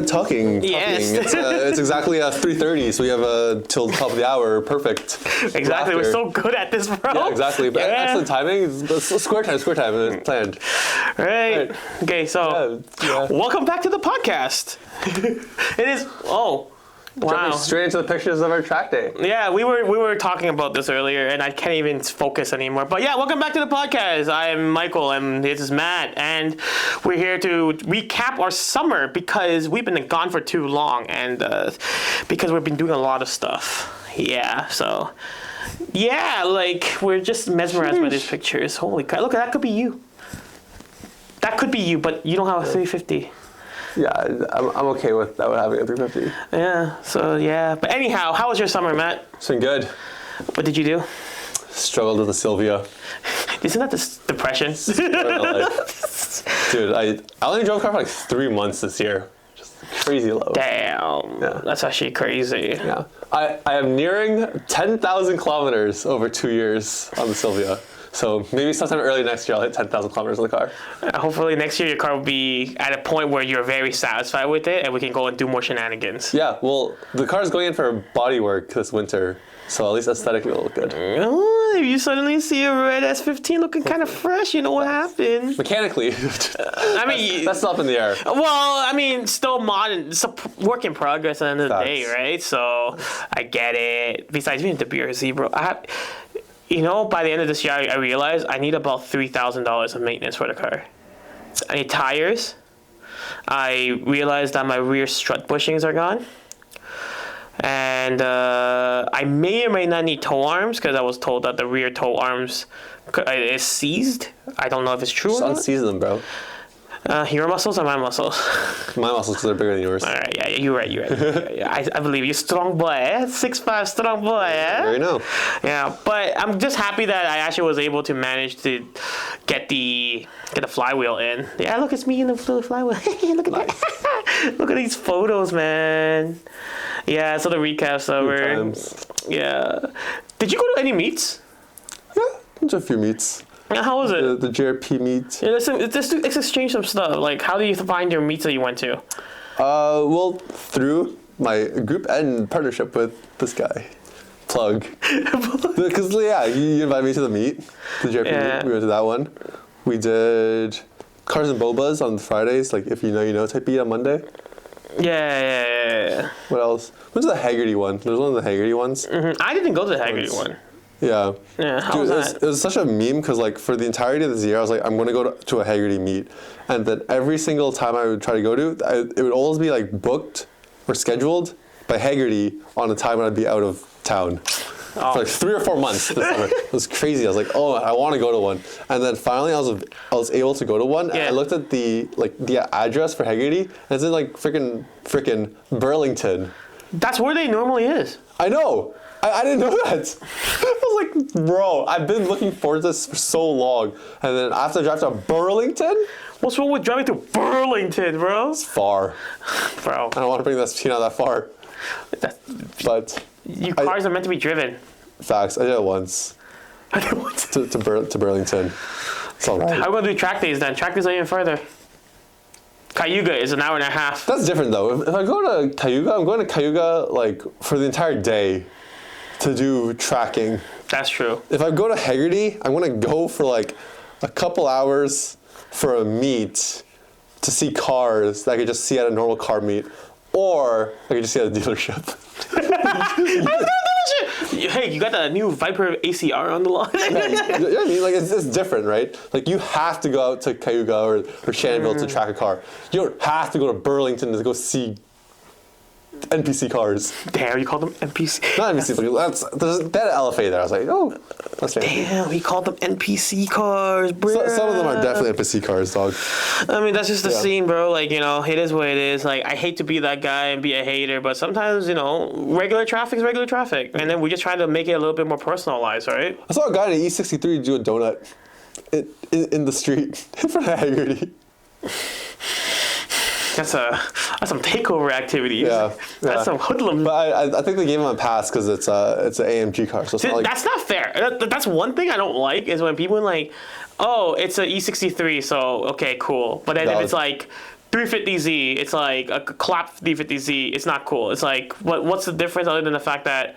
Talking. Yes. It's exactly 3:30, so we have till the top of the hour. Perfect. Exactly. We're so good at this, bro. Yeah, exactly. But excellent timing. It's square time. It's planned. Right. Okay, so welcome back to the podcast. It is. Oh. Wow. Jumping straight into the pictures of our track day. Yeah, we were talking about this earlier, and I can't even focus anymore. But yeah, welcome back to the podcast. I am Michael, and this is Matt, and we're here to recap our summer because we've been gone for too long, and because we've been doing a lot of stuff. Yeah, so yeah, like we're just mesmerized by these pictures. Holy crap! Look, that could be you. That could be you, but you don't have a 350. Yeah, I'm okay with that having a 350. Yeah, so yeah. But anyhow, how was your summer, Matt? It's been good. What did you do? Struggled with the Sylvia. Isn't that this depression? Dude, I only drove a car for like 3 months this year. Just crazy low. Damn. Yeah. That's actually crazy. Yeah. I am nearing 10,000 kilometers over 2 years on the Sylvia. So maybe sometime early next year I'll hit 10,000 kilometers on the car. Hopefully next year your car will be at a point where you're very satisfied with it and we can go and do more shenanigans. Yeah, well, the car is going in for body work this winter, so at least aesthetically it'll look good. Oh, if you suddenly see a red S15 looking kind of fresh, you know what happened. Mechanically, I mean, that's up in the air. Well, I mean, still modern. It's a work in progress at the end of the day, right? So I get it. Besides, even the BRZ, bro, you know, by the end of this year, I realized I need about $3,000 of maintenance for the car. I need tires. I realized that my rear strut bushings are gone. And I may or may not need tow arms because I was told that the rear tow arms is seized. I don't know if it's true or not. Just unseize them, bro. Your muscles or my muscles? My muscles, because they're bigger than yours. All right, yeah, you're right. Yeah, I believe you. Strong boy, eh? 6'5", strong boy, eh? There you know. Yeah, but I'm just happy that I actually was able to manage to get the flywheel in. Yeah, look, it's me in the flywheel. Look at that. Look at these photos, man. Yeah, so the recap summer. Yeah. Did you go to any meets? Yeah, just a few meets. How was it? The JRP meet. Yeah, let's exchange some stuff. Like, how do you find your meets that you went to? Well, through my group and partnership with this guy. Plug. Because, yeah, you invited me to the meet. The JRP meet. We went to that one. We did Cars and Bobas on Fridays, like if you know, you know type beat on Monday. Yeah. What else? What's the Haggerty one? There's one of the Haggerty ones. Mm-hmm. I didn't go to the Haggerty one. Yeah. Yeah, how was that? It was such a meme because, like, for the entirety of this year, I was like, I'm going to go to a Haggerty meet. And then every single time I would try to go to, it would always be, like, booked or scheduled by Haggerty on a time when I'd be out of town. For, like, 3 or 4 months this summer. It was crazy. I was like, oh, I want to go to one. And then finally I was able to go to one. Yeah. And I looked at the address for Haggerty, and it's in, like, freaking Burlington. That's where they normally is. I know. I didn't know that. I was like, bro, I've been looking forward to this for so long. And then after I drive to Burlington? What's wrong with driving to Burlington, bro? It's far. Bro. I don't want to bring that Tina that far. But you cars are meant to be driven. Facts. I did it once. to Burlington. It's all right. How are we going to do track days then? Track days are even further. Cayuga is an hour and a half. That's different though. If I go to Cayuga, I'm going to Cayuga like for the entire day to do tracking. That's true. If I go to Haggerty, I'm going to go for like a couple hours for a meet to see cars that I could just see at a normal car meet, or I could just see at a dealership. Hey, you got that new Viper ACR on the lot? Yeah, I mean, like it's different, right? Like you have to go out to Cayuga or Shannonville to track a car. You don't have to go to Burlington to go see NPC cars. Damn, you called them NPC. Not NPC, but there's that LFA there. I was like, oh, that's fancy. Damn, he called them NPC cars, bro. Some of them are definitely NPC cars, dog. I mean, that's just the scene, bro. Like, you know, it is what it is. Like, I hate to be that guy and be a hater, but sometimes, you know, regular traffic is regular traffic. And then we just try to make it a little bit more personalized, right? I saw a guy in an E63 do a donut in the street in front of Haggerty. That's some takeover activity. Yeah, that's some hoodlum. But I think they gave him a pass because it's an AMG car. So it's not like, that's not fair. That's one thing I don't like is when people are like, oh, it's an E63, so okay, cool. But then if it's like 350Z, it's like a clap 350Z. It's not cool. It's like, what's the difference other than the fact that,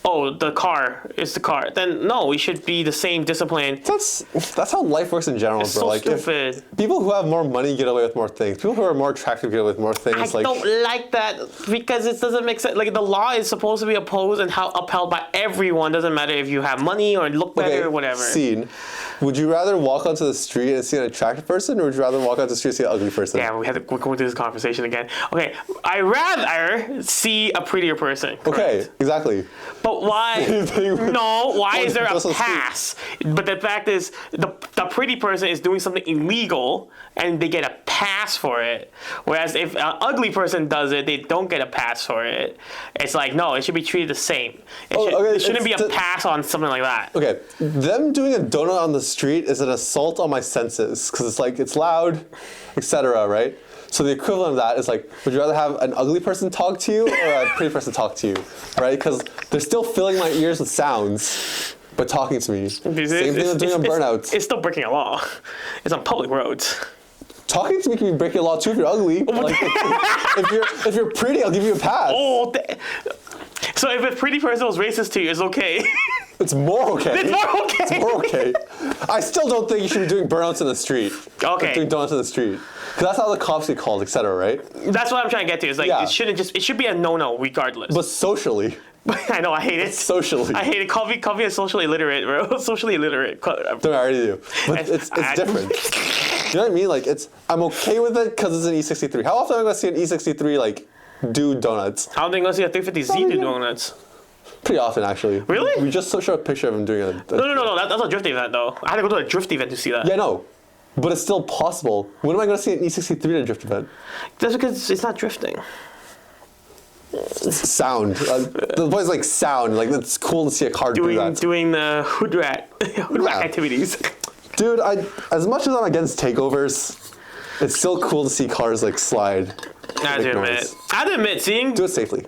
oh, the car is the car? Then no, we should be the same discipline. That's how life works in general, It's bro. so Like, stupid. if people who have more money get away with more things. People who are more attractive get away with more things. I don't like that because it doesn't make sense. Like, the law is supposed to be opposed and upheld by everyone. Doesn't matter if you have money or look better or whatever. Scene. Would you rather walk onto the street and see an attractive person, or would you rather walk onto the street and see an ugly person? Yeah, we're going through this conversation again. Okay, I rather see a prettier person. Correct? Okay, exactly. But why? No, why is there a Just a street. pass? But the fact is, the pretty person is doing something illegal and they get a pass for it. Whereas if an ugly person does it, they don't get a pass for it. It's like, no, it should be treated the same. It shouldn't be a pass on something like that. Okay, them doing a donut on the street is an assault on my senses because it's like it's loud, etc. Right? So the equivalent of that is like, would you rather have an ugly person talk to you or a pretty person talk to you, right? Because they're still filling my ears with sounds, but talking to me. Same thing with doing on burnouts. It's still breaking a law. It's on public roads. Talking to me can be breaking a law too if you're ugly. Like, if you're pretty, I'll give you a pass. So if a pretty person was racist to you, it's okay. It's more okay. It's more okay. It's more okay. I still don't think you should be doing burnouts in the street. Okay. Like doing donuts in the street. Because that's how the cops get called, etc. Right? That's what I'm trying to get to. It's like, it should be a no-no regardless. But socially. I know, I hate it. Socially. I hate it. Call me a socially illiterate, bro. Socially illiterate. Don't I already do. But it's different. You know what I mean? Like, I'm okay with it because it's an E63. How often am I going to see an E63, like, do donuts? How often are you going to see a 350Z do donuts? Pretty often, actually. Really? We just showed a picture of him doing it. No. That's a drift event, though. I had to go to a drift event to see that. Yeah, no. But it's still possible. When am I going to see an E63 at a drift event? That's because it's not drifting. Sound. The point is like sound. Like, it's cool to see a car do that. Doing the hood rat activities. Dude, as much as I'm against takeovers, it's still cool to see cars like slide. I have to admit, seeing... Do it safely.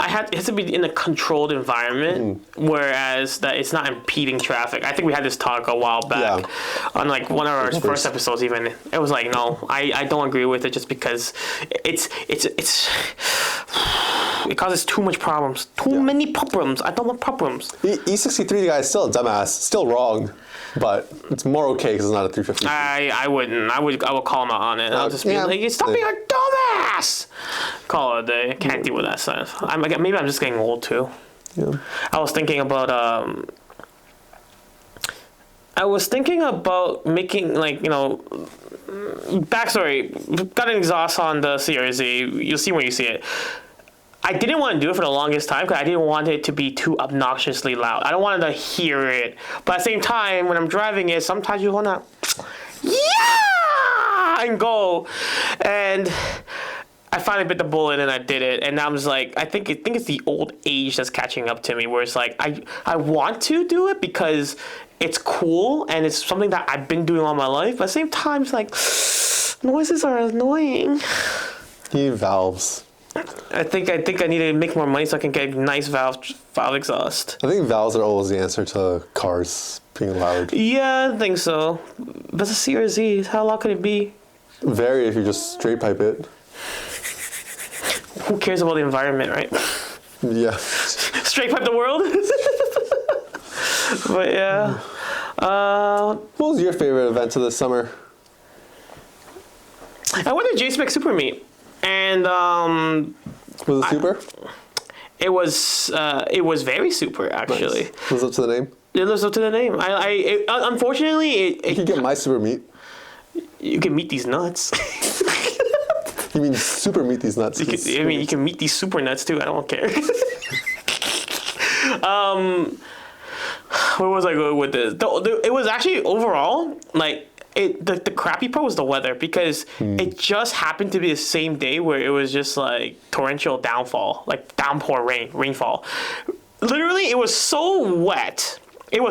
It has to be in a controlled environment, whereas that it's not impeding traffic. I think we had this talk a while back on like one of our first episodes. Even it was like, no, I don't agree with it just because it causes too much problems, many problems. I don't want problems. E63 guy is still a dumbass, still wrong, but it's more okay because it's not a 350. I wouldn't. I would call him out on it. I'll just be like, stop being a dumbass. Call it a day. I can't deal with that stuff. Maybe I'm just getting old too. Yeah. I was thinking about making, like, backstory. Got an exhaust on the CRZ. You'll see when you see it. I didn't want to do it for the longest time because I didn't want it to be too obnoxiously loud. I don't want to hear it. But at the same time, when I'm driving it, sometimes you want to, and go. And I finally bit the bullet and I did it. And now I'm just like, I think it's the old age that's catching up to me, where it's like, I want to do it because it's cool and it's something that I've been doing all my life. But at the same time, it's like, noises are annoying. You need valves. I think I need to make more money so I can get nice valve exhaust. I think valves are always the answer to cars being loud. Yeah, I think so. But it's a CRZ. How loud could it be? Vary if you just straight pipe it. Who cares about the environment, right? Yeah. Straight pipe the world? But yeah. What was your favorite event of this summer? I went to J-Spec Super Meet. And was it super? It was very super, actually. Nice. Lives up to the name? It lives up to the name. Unfortunately, you can get my super meat. You can meet these nuts. You mean super meet these nuts? You can meet these super nuts too. I don't care. Where was I going with this? It was actually overall like. The crappy part was the weather because it just happened to be the same day where it was just like torrential downpour rainfall. Literally, it was so wet. The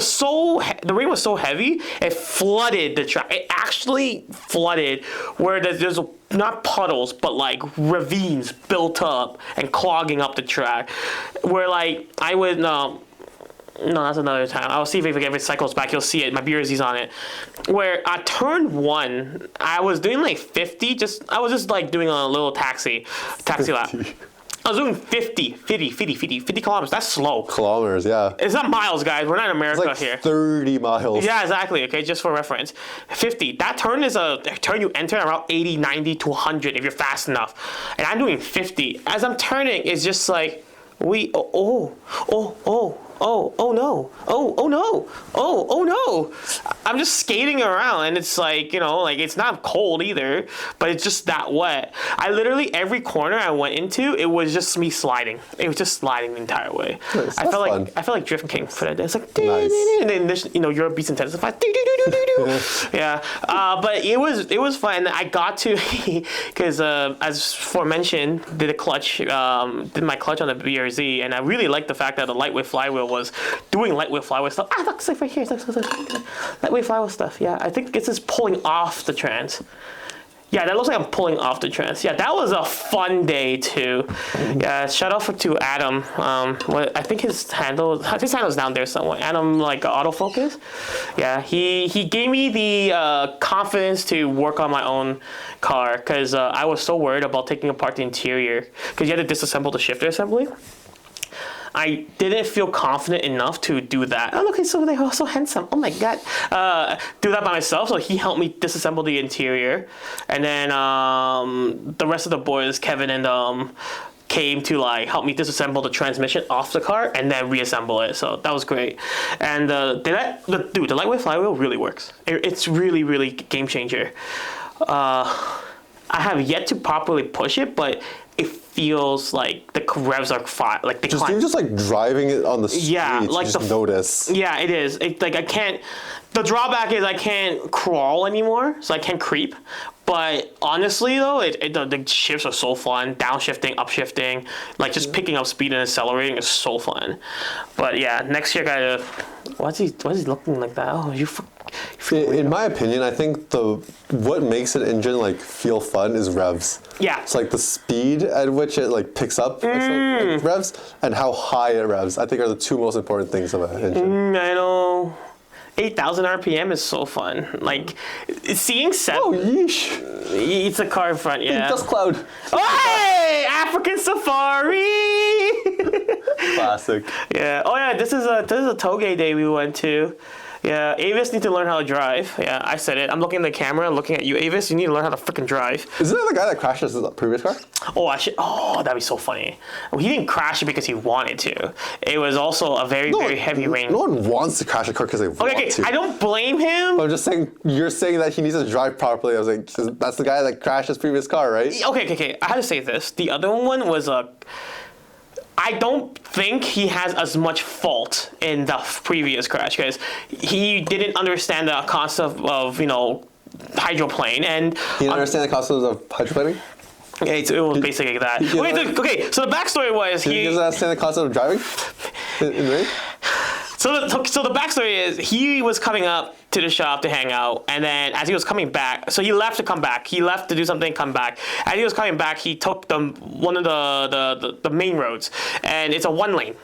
rain was so heavy, it flooded the track. It actually flooded where there's not puddles, but like ravines built up and clogging up the track. Where like I would No, that's another time. I'll see if it cycles back. You'll see it. My BRZ's on it. Where at turn 1, I was doing like 50. I was just like doing a little taxi lap. I was doing 50 kilometers. That's slow. Kilometers, yeah. It's not miles, guys. We're not in America It's like here. 30 miles. Yeah, exactly. Okay, just for reference. 50. That turn is a turn you enter around 80, 90 to 100 if you're fast enough. And I'm doing 50. As I'm turning, it's just like, oh no, oh no. I'm just skating around and it's like, like it's not cold either, but it's just that wet. I literally, every corner I went into, it was just me sliding. It was just sliding the entire way. Nice. I felt like Drift King for that day. It's like, nice. And then this, Europe beats intensified. Yeah. But it was fun. I got to, because as aforementioned, did my clutch on the BRZ, and I really liked the fact that the lightweight flywheel was doing lightweight flywheel stuff. Look, it's like right here. Lightweight flywheel stuff. Yeah, I think it's just pulling off the trans. Yeah, that looks like I'm pulling off the trans. Yeah, that was a fun day too. Yeah, shout out to Adam. I think his handle's down there somewhere. Adam, like autofocus. Yeah, he gave me the confidence to work on my own car because I was so worried about taking apart the interior because you had to disassemble the shifter assembly. I didn't feel confident enough to do that. Oh, okay, so they're so handsome. Oh my god. Do that by myself. So he helped me disassemble the interior, and then the rest of the boys, Kevin and came to like help me disassemble the transmission off the car and then reassemble it. So that was great. And the lightweight flywheel really works. It's really, really game changer. I have yet to properly push it, but it feels like the revs are fine. Like you're just like driving it on the street. Yeah, like you just notice. Yeah, it is. Like I can't. The drawback is I can't crawl anymore, so I can't creep. But honestly, though, the shifts are so fun. Downshifting, upshifting, like just picking up speed and accelerating is so fun. But yeah, next year, gotta. Why's he looking like that? Oh, in my opinion, I think what makes an engine like feel fun is revs. Yeah. It's like the speed at which it like picks up like, revs and how high it revs. I think are the two most important things of an engine. I know. 8,000 RPM is so fun. Like seeing 7. Oh yeesh! It's a car in front, yeah. Dust cloud. Hey, African Safari. Classic. Yeah. Oh yeah. This is a toge day we went to. Yeah, Avis need to learn how to drive. Yeah, I said it. I'm looking at the camera and looking at you, Avis. You need to learn how to freaking drive. Isn't that the guy that crashed his previous car? Oh, that'd be so funny. Well, he didn't crash it because he wanted to. It was also a very heavy rain. No one wants to crash a car because they want to. I don't blame him. I'm just saying, you're saying that he needs to drive properly. I was like, that's the guy that crashed his previous car, right? Okay. I had to say this. The other one was I don't think he has as much fault in the previous crash because he didn't understand the concept of hydroplane and he didn't understand the concept of hydroplaning. Yeah, it was basically that. Okay, so the backstory was he doesn't understand the concept of driving in the rain. So the backstory is he was coming up to the shop to hang out, and then as he was coming back, so he left to come back. He left to do something, come back. As he was coming back, he took one of the main roads, and it's a 1 lane.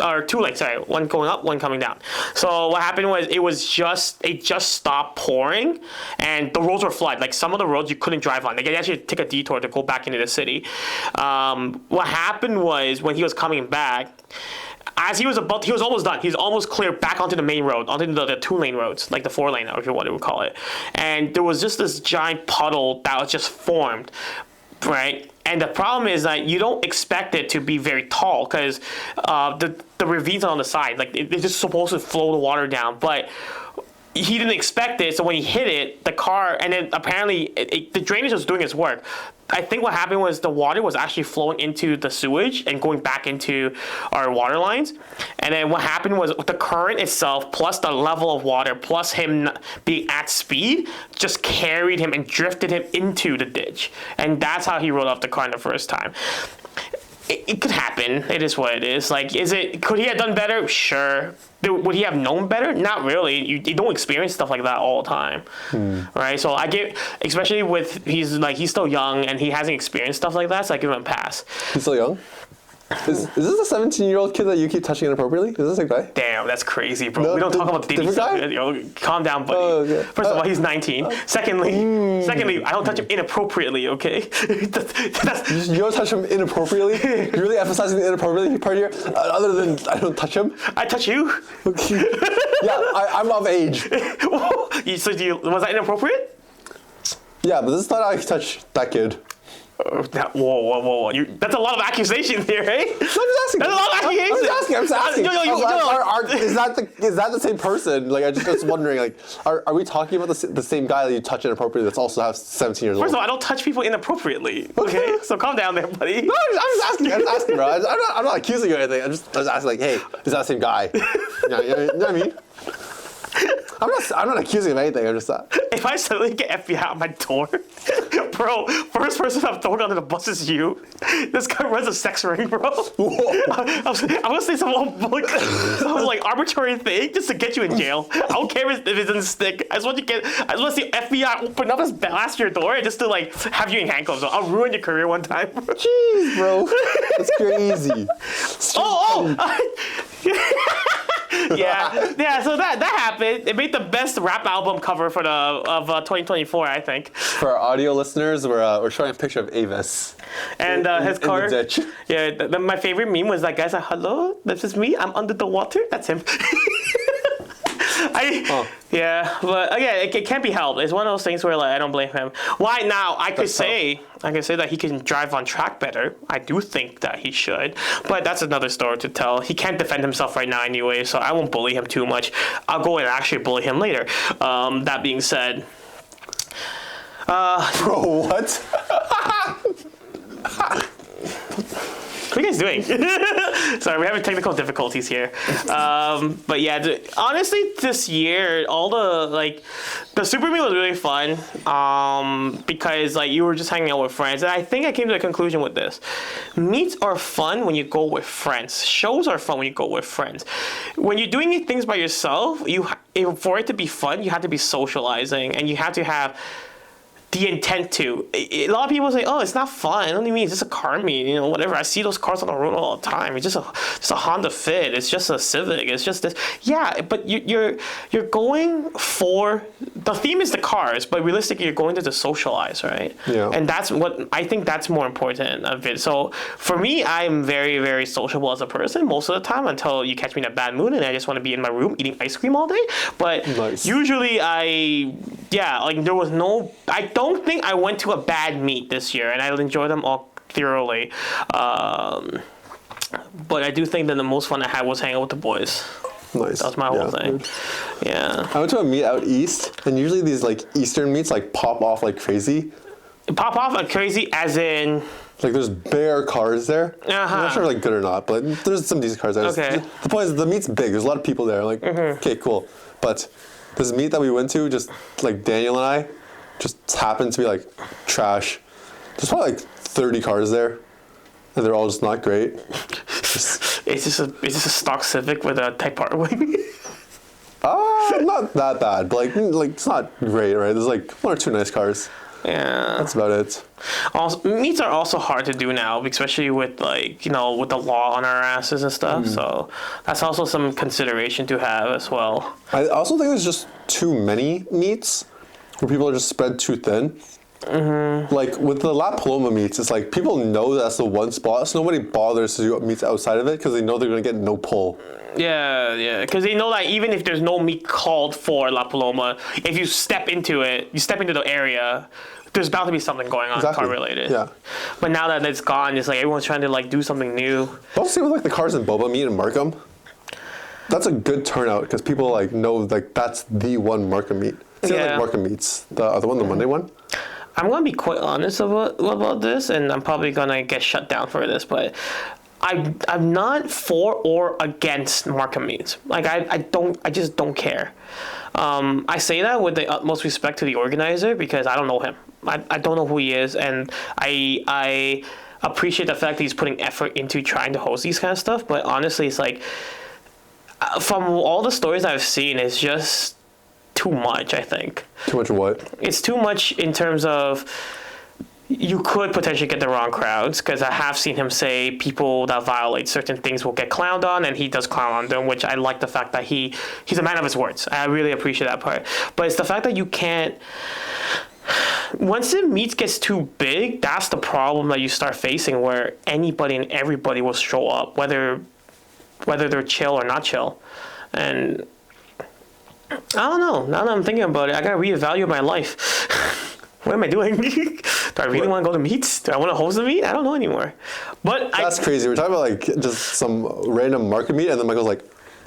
Or 2 lanes, sorry, one going up, one coming down. So what happened was it just stopped pouring, and the roads were flooded. Like some of the roads you couldn't drive on. Like you actually take a detour to go back into the city. What happened was when he was coming back, as he was almost done. He was almost clear back onto the main road, onto the 2 lane roads, like the 4 lane, or if you want to call it. And there was just this giant puddle that was just formed, right? And the problem is that you don't expect it to be very tall because the ravines are on the side. Like it's just supposed to flow the water down, but he didn't expect it. So when he hit it, the car, and then apparently the drainage was doing its work. I think what happened was the water was actually flowing into the sewage and going back into our water lines. And then what happened was the current itself, plus the level of water, plus him being at speed, just carried him and drifted him into the ditch. And that's how he rode off the car in the first time. It could happen. It is what it is. Like, could he have done better? Sure. Would he have known better? Not really. You don't experience stuff like that all the time, right? So I give, especially with he's still young and he hasn't experienced stuff like that. So I give him a pass. He's still young. Is this a 17-year-old kid that you keep touching inappropriately? Is this a guy? Damn, that's crazy, bro. No, we don't talk about dating different stuff. guy? Yo, calm down, buddy. Oh, okay. First of all, he's 19. Secondly, I don't touch him inappropriately, okay? That's, You don't touch him inappropriately? You're really emphasizing the inappropriately part here? Other than I don't touch him? I touch you? Yeah, I'm of age. So was that inappropriate? Yeah, but this is not how I touch that kid. Whoa. That's a lot of accusations here, eh? I'm just asking. That's a lot of accusations. I'm just asking. Yo. Is that the same person? Like, I just was wondering, like, are we talking about the same guy that you touch inappropriately that's also has 17 years old? First of all, I don't touch people inappropriately. Okay, so calm down there, buddy. No, I'm just asking, bro. I'm not accusing you of anything. I'm just asking, like, hey, is that the same guy? You know what I mean? I'm not accusing of anything. I'm just If I suddenly get FBI at my door, bro, first person I'm throwing under the bus is you. This guy runs a sex ring, bro. I'm gonna say some arbitrary thing just to get you in jail. I don't care if it doesn't stick. I just want to see FBI open up his blast your door just to like have you in handcuffs. I'll ruin your career one time. Jeez, bro, that's crazy. Yeah. So that happened. It made the best rap album cover of 2024, I think. For our audio listeners, we're showing a picture of Avis. And his car. In the ditch. Yeah. My favorite meme was that guy said, "Hello, this is me. I'm under the water." That's him. Yeah, but again, it can't be helped. It's one of those things where like I don't blame him. Why now? I could say that he can drive on track better. I do think that he should, but that's another story to tell. He can't defend himself right now anyway, so I won't bully him too much. I'll go and actually bully him later. That being said, bro, what? what are you guys doing? Sorry, we're having technical difficulties here. But yeah, honestly, this year, all the Super Meal was really fun because like you were just hanging out with friends. And I think I came to the conclusion with this. Meets are fun when you go with friends. Shows are fun when you go with friends. When you're doing things by yourself, for it to be fun, you have to be socializing and you have to have the intent to. A lot of people say, "Oh, it's not fun. What do you mean? It's just a car meet, whatever." I see those cars on the road all the time. It's just a Honda Fit. It's just a Civic. It's just this. Yeah, but you're going for the theme is the cars, but realistically, you're going to socialize, right? Yeah. And that's what I think that's more important of it. So for me, I'm very, very sociable as a person most of the time until you catch me in a bad mood and I just want to be in my room eating ice cream all day. But nice. Usually there was no. I don't think I went to a bad meet this year, and I enjoyed them all thoroughly. But I do think that the most fun I had was hanging out with the boys. Nice. That was my whole thing. Yeah. I went to a meet out east, and usually these like Eastern meets like pop off like crazy. Pop off like crazy, as in. Like there's bare cars there. Uh-huh. I'm not sure if like good or not, but there's some decent cars there. Okay. The point is the meet's big. There's a lot of people there. Like, okay, cool. But this meet that we went to, just like Daniel and I, just happened to be like trash. There's probably like 30 cars there, and they're all just not great. It's just a stock Civic with a Type R wing. Not that bad, but like it's not great, right? There's like one or two nice cars. Yeah. That's about it. Also, meets are also hard to do now, especially with with the law on our asses and stuff. So that's also some consideration to have as well. I also think there's just too many meets where people are just spread too thin. Mm-hmm. Like with the La Paloma meets, it's like people know that's the one spot, so nobody bothers to do meets outside of it because they know they're gonna get no pull. Yeah, because they know that even if there's no meet called for La Paloma, if you step into the area, there's bound to be something going on car related. Yeah. But now that it's gone, it's like everyone's trying to like do something new. Also, see with like the cars and boba meet in Markham, that's a good turnout because people like know like that's the one Markham meet. It's like Markham meets the other one, the Monday one. I'm gonna be quite honest about this, and I'm probably gonna get shut down for this, but I'm not for or against Markham meets. Like I just don't care. I say that with the utmost respect to the organizer because I don't know him. I don't know who he is, and I appreciate the fact that he's putting effort into trying to host these kind of stuff. But honestly, it's like from all the stories I've seen, it's just too much. I think. Too much of what? It's too much in terms of you could potentially get the wrong crowds, because I have seen him say people that violate certain things will get clowned on, and he does clown on them, which I like the fact that he's a man of his words. I really appreciate that part. But it's the fact that you can't. Once the meet gets too big, that's the problem that you start facing, where anybody and everybody will show up, whether they're chill or not chill. And I don't know. Now that I'm thinking about it, I gotta reevaluate my life. What am I doing? Do I really want to go to meets? Do I want to host a meet? I don't know anymore. But that's crazy. We're talking about like just some random market meet, and then Michael's like,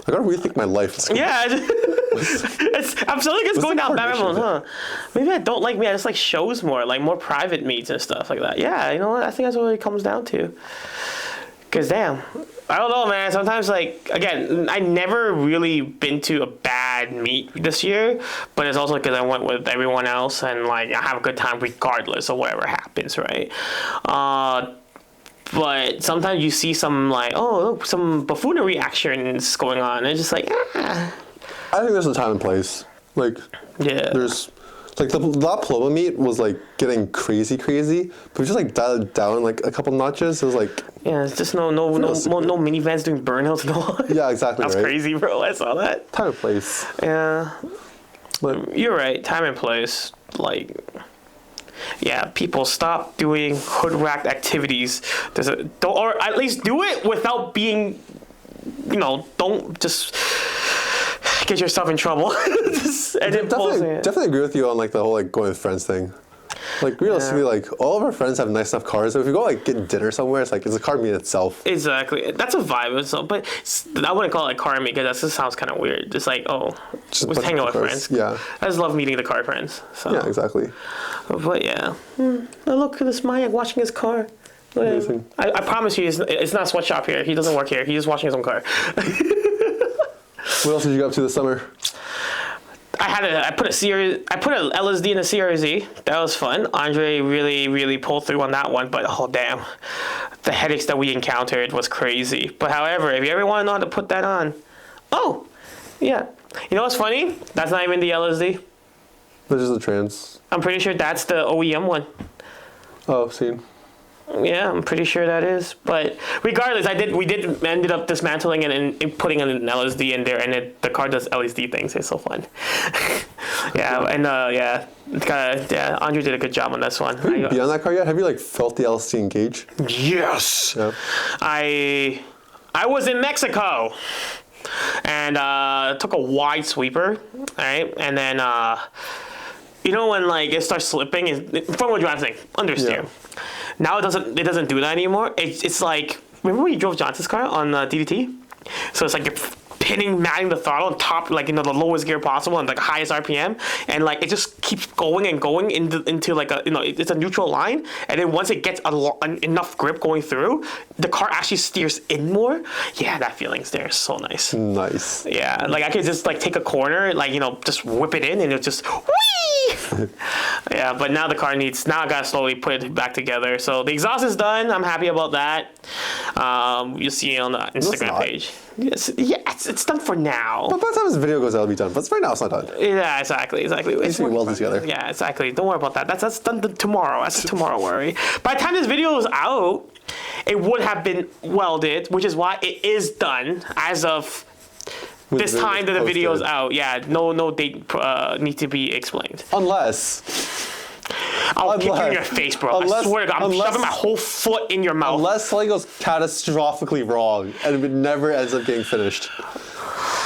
I gotta rethink my life. Yeah, I'm still like it's going down bad road, huh? Maybe I don't like me. I just like shows more, like more private meets and stuff like that. Yeah, you know what? I think that's what it comes down to. Cause damn, I don't know, man. Sometimes, like, again, I never really been to a bad meet this year, but it's also because I went with everyone else, and like I have a good time regardless of whatever happens, right? But sometimes you see some like, oh, look, some buffoonery actions going on, and it's just like, ah. I think there's a time and place. Like, yeah, there's. Like that Paloma meet was like getting crazy, but we just like dialed it down like a couple notches. It was like it's just no minivans doing burnouts and all. Yeah, exactly. That's right? crazy, bro. I saw that. Time and place. Yeah, but you're right. Time and place. Like, yeah, people stop doing hood-racked activities. Or at least do it without being, don't just get yourself in trouble. Definitely agree with you on like the whole like going with friends thing. Like realistically, like all of our friends have nice enough cars. So if we go like get dinner somewhere, it's a car meet itself. Exactly, that's a vibe itself. But I wouldn't call it a car meet, because that just sounds kind of weird. Just like, just hang out with friends. Yeah, I just love meeting the car friends. So. Yeah, exactly. But yeah, look at this Mayank washing his car. Amazing. I promise you, it's not a sweatshop here. He doesn't work here. He's just washing his own car. What else did you get up to this summer? I put an LSD in a CRZ. That was fun. Andre really pulled through on that one, but oh damn, the headaches that we encountered was crazy. But however, if you ever want to know how to put that on, yeah, you know what's funny? That's not even the LSD. That's just a trans. I'm pretty sure that's the OEM one. Oh, seen. Yeah, I'm pretty sure that is. But regardless, we ended up dismantling it and putting an LSD in there, and the car does LSD things. It's so fun. Yeah, and Andre did a good job on this one. Have you been on that car yet? Have you like felt the LSD engage? Yes. Yeah. I was in Mexico, and took a wide sweeper, right? And then when like it starts slipping, front wheel drive thing, understeer. Yeah. Now it doesn't do that anymore. It's like, remember when you drove Johnson's car on DDT? So it's like you're matting the throttle on top, like the lowest gear possible and like highest RPM, and like it just keeps going and going into like it's a neutral line, and then once it gets enough grip going through, the car actually steers in more. Yeah, that feeling's there. So nice. Nice. Yeah, like I could just like take a corner, like just whip it in, and it just whee. Yeah, but now I gotta slowly put it back together. So the exhaust is done. I'm happy about that. You'll see it on the Instagram page. Yes, yeah, it's done for now. But by the time this video goes out, it'll be done. But right now, it's not done. Yeah, exactly. It's welded together. Yeah, exactly. Don't worry about that. That's done tomorrow. That's a tomorrow worry. By the time this video is out, it would have been welded, which is why it is done as of this time that the video is out. Yeah, no date need to be explained. Unless I'll kick you in your face, bro. I swear to God, I'm shoving my whole foot in your mouth. Unless something goes catastrophically wrong and it never ends up getting finished.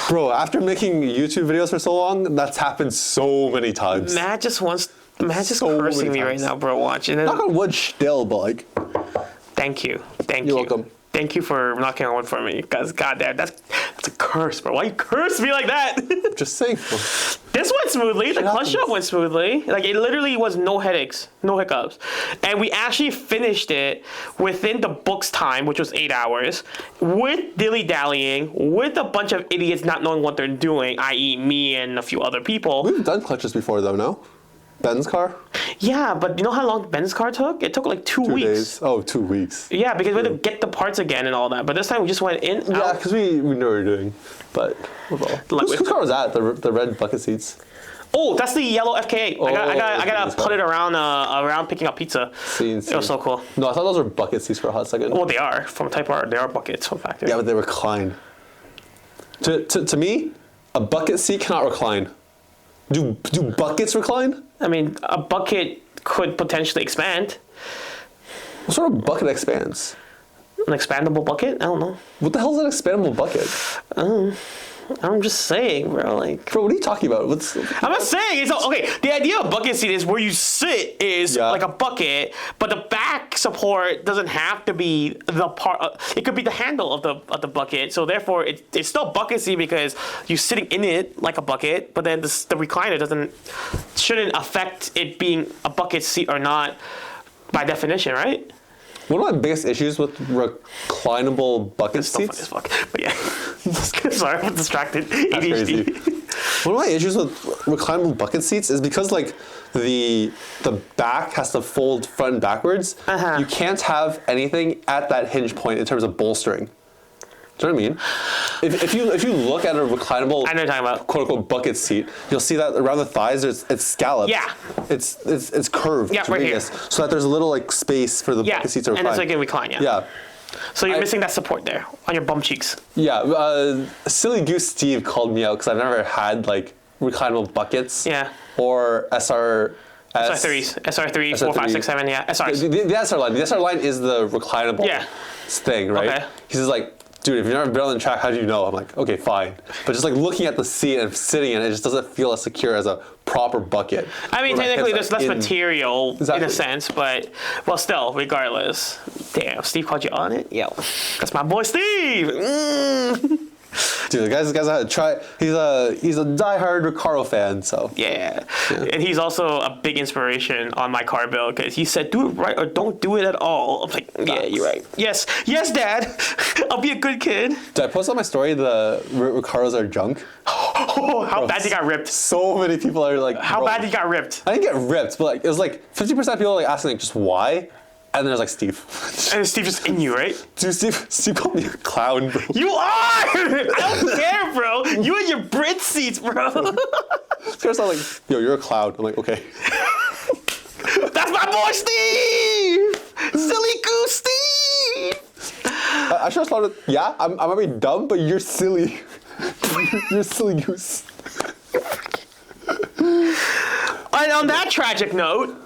Bro, after making YouTube videos for so long, that's happened so many times. Matt just cursing me right now, bro. Watching it. Knock on wood still, but like. Thank you. You're welcome. Thank you for knocking on wood for me, because goddamn, that's a curse, bro. Why you curse me like that? Just saying. This went smoothly. The clutch job went smoothly. Like it literally was no headaches, no hiccups, and we actually finished it within the book's time, which was 8 hours, with dilly-dallying, with a bunch of idiots not knowing what they're doing, i.e., me and a few other people. We've done clutches before, though, no? Ben's car? Yeah, but you know how long Ben's car took? It took like 2 2 weeks. days. Oh, 2 weeks. Yeah, because we had to get the parts again and all that. But this time we just went in. Yeah, out. because we knew what we were doing. But overall. Whose car was that? The red bucket seats? Oh, that's the yellow FK8. Oh, I gotta this put car. it around picking up pizza. It was so cool. No, I thought those were bucket seats for a hot second. Well, they are from Type R. They are buckets from factory. Yeah, but they recline. To me, a bucket seat cannot recline. Do buckets recline? I mean, a bucket could potentially expand. What sort of bucket expands? An expandable bucket? I don't know. What the hell is an expandable bucket? I'm just saying, bro. Like, Bro, what are you talking about? I'm not saying it's okay. The idea of bucket seat is where you sit is like a bucket, but the back support doesn't have to be the part. It could be the handle of the bucket. So therefore, it's still bucket seat because you're sitting in it like a bucket. But then the recliner shouldn't affect it being a bucket seat or not by definition, right? One of my biggest issues with reclinable bucket Funny seats. as fuck. But yeah, sorry, I'm distracted. That's ADHD. crazy. One of my issues with reclinable bucket seats is because like the back has to fold front and backwards. You can't have anything at that hinge point in terms of bolstering. Do you know what I mean? If you look at a reclinable, I know what you're talking about. quote unquote bucket seat, you'll see that around the thighs it's scalloped. Yeah. It's curved. Yeah, to right here. radius, so that there's a little like space for the bucket seats to recline. and it's like in recline. Yeah. Yeah. So you're missing that support there on your bum cheeks. Yeah, Silly Goose Steve called me out because I've never had like reclinable buckets. Yeah. Or SR. SR3, 4, 5, 6, 7, yeah. SRs. The SR line. The SR line is the reclinable thing, right? Okay. He says like, dude, if you've never been on the track, how do you know? I'm like, okay, fine. But just like looking at the seat and sitting in it, just doesn't feel as secure as a proper bucket. I mean, where my technically, hips there's are less material in Exactly. a sense, but well, still, regardless. Damn, Steve called you on it. Yo, that's my boy Steve. Dude, the guy's had to try. He's a diehard Recaro fan, so. Yeah. And he's also a big inspiration on my car build because he said, do it right or don't do it at all. I'm like, yeah, you're right. Yes, Dad. I'll be a good kid. Did I post on my story the Recaros are junk? Oh, how bad he got ripped. So many people are like, How bad he got ripped. I didn't get ripped, but like it was like 50% people like asking like just why, and then there's like Steve. And Steve just in you, right? Dude, Steve called me a clown, bro. You are! I don't care, bro. You and your Brit seats, bro. Scares like, yo, you're a clown. I'm like, okay. That's my boy Steve! Silly Goose Steve! I should have started. Yeah, I might be dumb, but you're silly. You're a silly goose. And on that tragic note,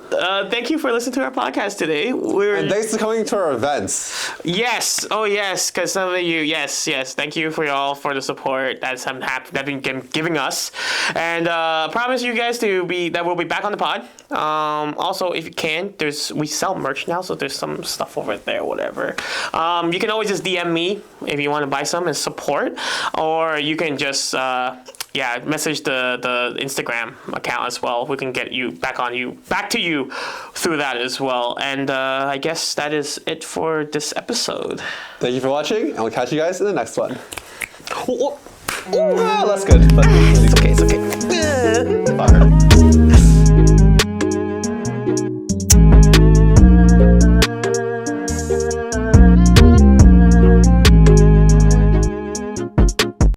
thank you for listening to our podcast today. And thanks for coming to our events. Yes, oh yes, because some of you, yes. Thank you for y'all for the support that's been giving us, and promise you guys that we'll be back on the pod. Also, if you can, we sell merch now, so there's some stuff over there, whatever. You can always just DM me if you want to buy some and support, or you can just message the Instagram account as well. We can get you back to you through that as well. And I guess that is it for this episode. Thank you for watching, and we'll catch you guys in the next one. Oh, That's good. it's okay. Fire.